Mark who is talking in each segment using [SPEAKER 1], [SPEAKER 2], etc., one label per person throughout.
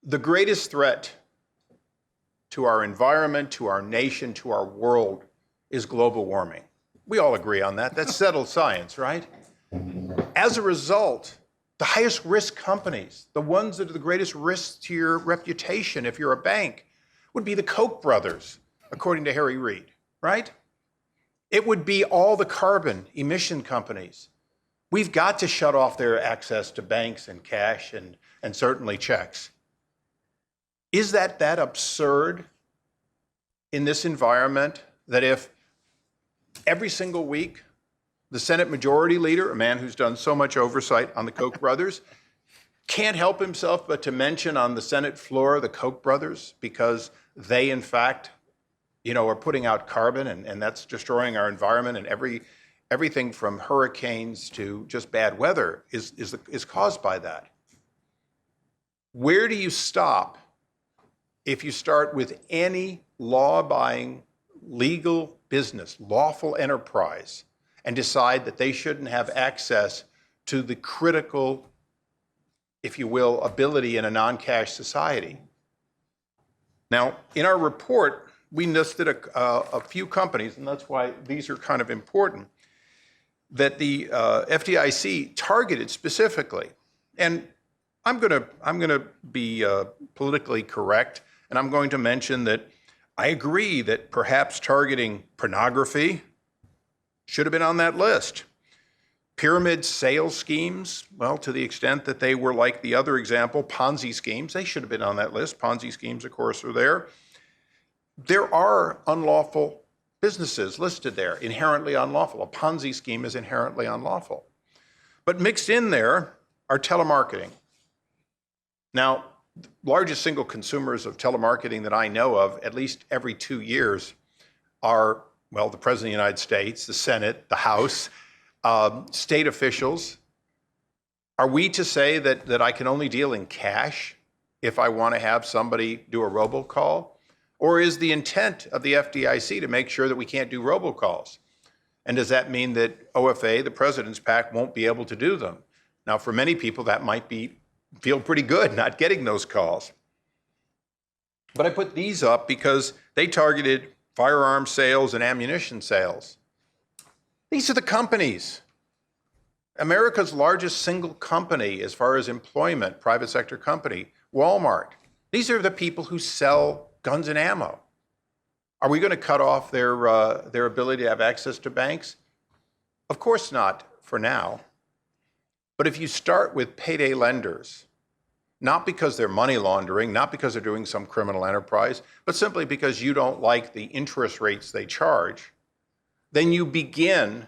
[SPEAKER 1] The greatest threat to our environment, to our nation, to our world is global warming. We all agree on that. That's settled science, right? As a result, the highest risk companies, the ones that are the greatest risk to your reputation if you're a bank, would be the Koch brothers, according to Harry Reid, right? It would be all the carbon emission companies. We've got to shut off their access to banks and cash and certainly checks. Is that absurd in this environment that if every single week the Senate Majority Leader, a man who's done so much oversight on the Koch brothers, can't help himself but to mention on the Senate floor the Koch brothers because they, in fact, are putting out carbon and that's destroying our environment, and everything from hurricanes to just bad weather is caused by that. Where do you stop if you start with any law-abiding, legal business, lawful enterprise, and decide that they shouldn't have access to the critical, if you will, ability in a non-cash society? Now, in our report, we listed a few companies, and that's why these are kind of important, that the FDIC targeted specifically. And I'm gonna be politically correct, and I'm going to mention that I agree that perhaps targeting pornography should have been on that list. Pyramid sales schemes, well, to the extent that they were like the other example, Ponzi schemes, they should have been on that list. Ponzi schemes, of course, are there. There are unlawful businesses listed there, inherently unlawful. A Ponzi scheme is inherently unlawful. But mixed in there are telemarketing. Now, the largest single consumers of telemarketing that I know of, at least every 2 years, are, well, the President of the United States, the Senate, the House, state officials. Are we to say that I can only deal in cash if I want to have somebody do a robocall? Or is the intent of the FDIC to make sure that we can't do robocalls? And does that mean that OFA, the President's PAC, won't be able to do them? Now, for many people, that might feel pretty good not getting those calls. But I put these up because they targeted firearm sales and ammunition sales. These are the companies. America's largest single company as far as employment, private sector company, Walmart. These are the people who sell guns and ammo. Are we going to cut off their ability to have access to banks? Of course not for now. But if you start with payday lenders, not because they're money laundering, not because they're doing some criminal enterprise, but simply because you don't like the interest rates they charge, then you begin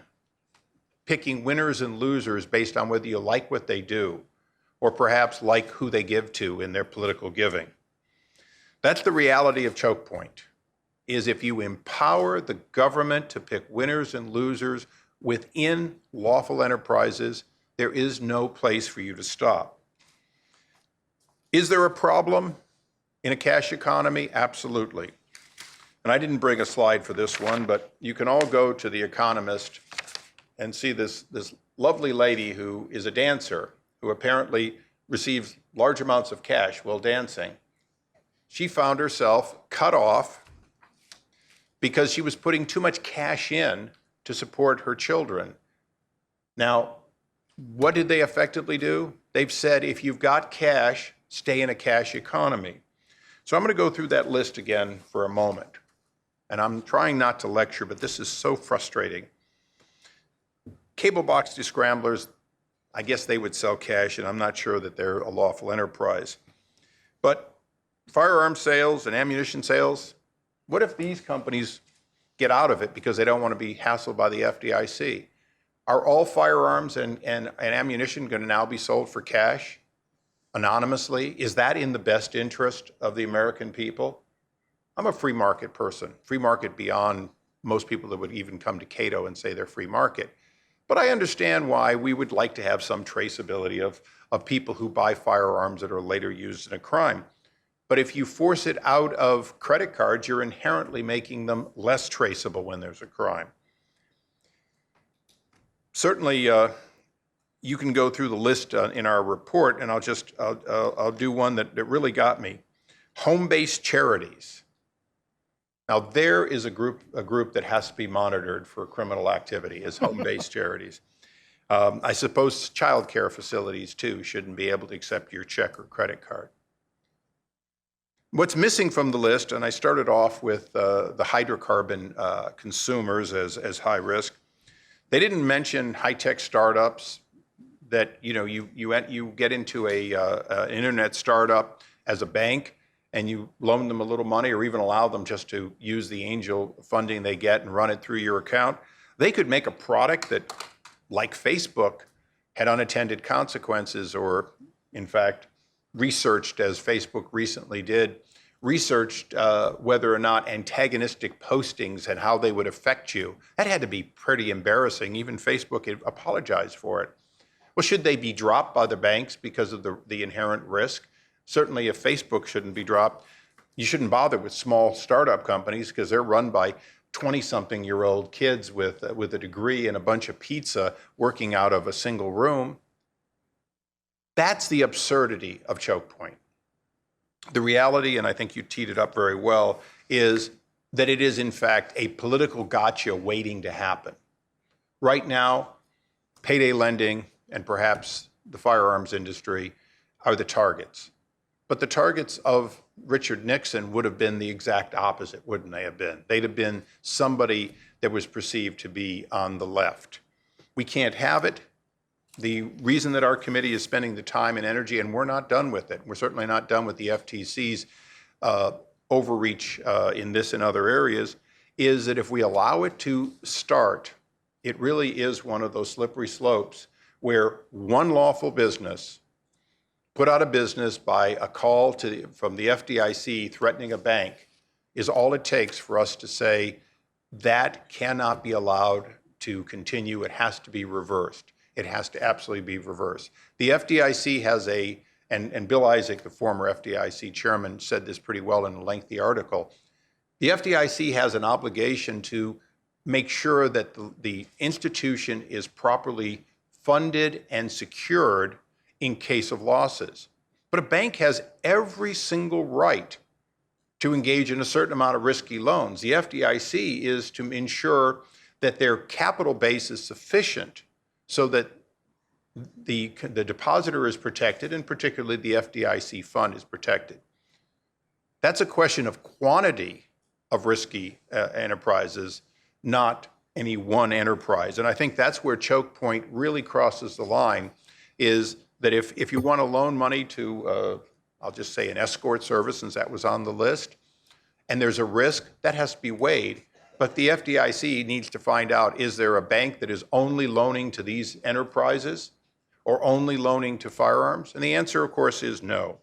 [SPEAKER 1] picking winners and losers based on whether you like what they do or perhaps like who they give to in their political giving. That's the reality of choke point, is if you empower the government to pick winners and losers within lawful enterprises, there is no place for you to stop. Is there a problem in a cash economy? Absolutely. And I didn't bring a slide for this one, but you can all go to The Economist and see this lovely lady who is a dancer, who apparently receives large amounts of cash while dancing. She found herself cut off because she was putting too much cash in to support her children. Now, what did they effectively do? They've said, if you've got cash, stay in a cash economy. So I'm going to go through that list again for a moment. And I'm trying not to lecture, but this is so frustrating. Cable box descramblers, I guess they would sell cash, and I'm not sure that they're a lawful enterprise. But firearm sales and ammunition sales, what if these companies get out of it because they don't want to be hassled by the FDIC? Are all firearms and ammunition going to now be sold for cash anonymously? Is that in the best interest of the American people? I'm a free market person, free market beyond most people that would even come to Cato and say they're free market. But I understand why we would like to have some traceability of people who buy firearms that are later used in a crime. But if you force it out of credit cards, you're inherently making them less traceable when there's a crime. Certainly, you can go through the list in our report, and I'll do one that really got me. Home-based charities. Now, there is a group that has to be monitored for criminal activity, is home-based charities. I suppose child care facilities, too, shouldn't be able to accept your check or credit card. What's missing from the list, and I started off with the hydrocarbon consumers as high risk. They didn't mention high-tech startups that, you get into an internet startup as a bank, and you loan them a little money or even allow them just to use the angel funding they get and run it through your account. They could make a product that, like Facebook, had unintended consequences, or in fact, researched, as Facebook recently did, researched whether or not antagonistic postings and how they would affect you. That had to be pretty embarrassing. Even Facebook had apologized for it. Well, should they be dropped by the banks because of the inherent risk? Certainly, if Facebook shouldn't be dropped, you shouldn't bother with small startup companies because they're run by 20-something-year-old kids with a degree and a bunch of pizza working out of a single room. That's the absurdity of choke point. The reality, and I think you teed it up very well, is that it is in fact a political gotcha waiting to happen. Right now, payday lending and perhaps the firearms industry are the targets. But the targets of Richard Nixon would have been the exact opposite, wouldn't they have been? They'd have been somebody that was perceived to be on the left. We can't have it. The reason that our committee is spending the time and energy, and we're not done with it, we're certainly not done with the FTC's overreach in this and other areas, is that if we allow it to start, it really is one of those slippery slopes where one lawful business put out of business by a call from the FDIC threatening a bank is all it takes for us to say that cannot be allowed to continue. It has to be reversed. It has to absolutely be reversed. The FDIC has and Bill Isaac, the former FDIC chairman, said this pretty well in a lengthy article. The FDIC has an obligation to make sure that the institution is properly funded and secured in case of losses. But a bank has every single right to engage in a certain amount of risky loans. The FDIC is to ensure that their capital base is sufficient so that the depositor is protected, and particularly the FDIC fund is protected. That's a question of quantity of risky enterprises, not any one enterprise. And I think that's where choke point really crosses the line, is that if you want to loan money to, I'll just say an escort service, since that was on the list, and there's a risk, that has to be weighed. But the FDIC needs to find out, is there a bank that is only loaning to these enterprises or only loaning to firearms? And the answer, of course, is no.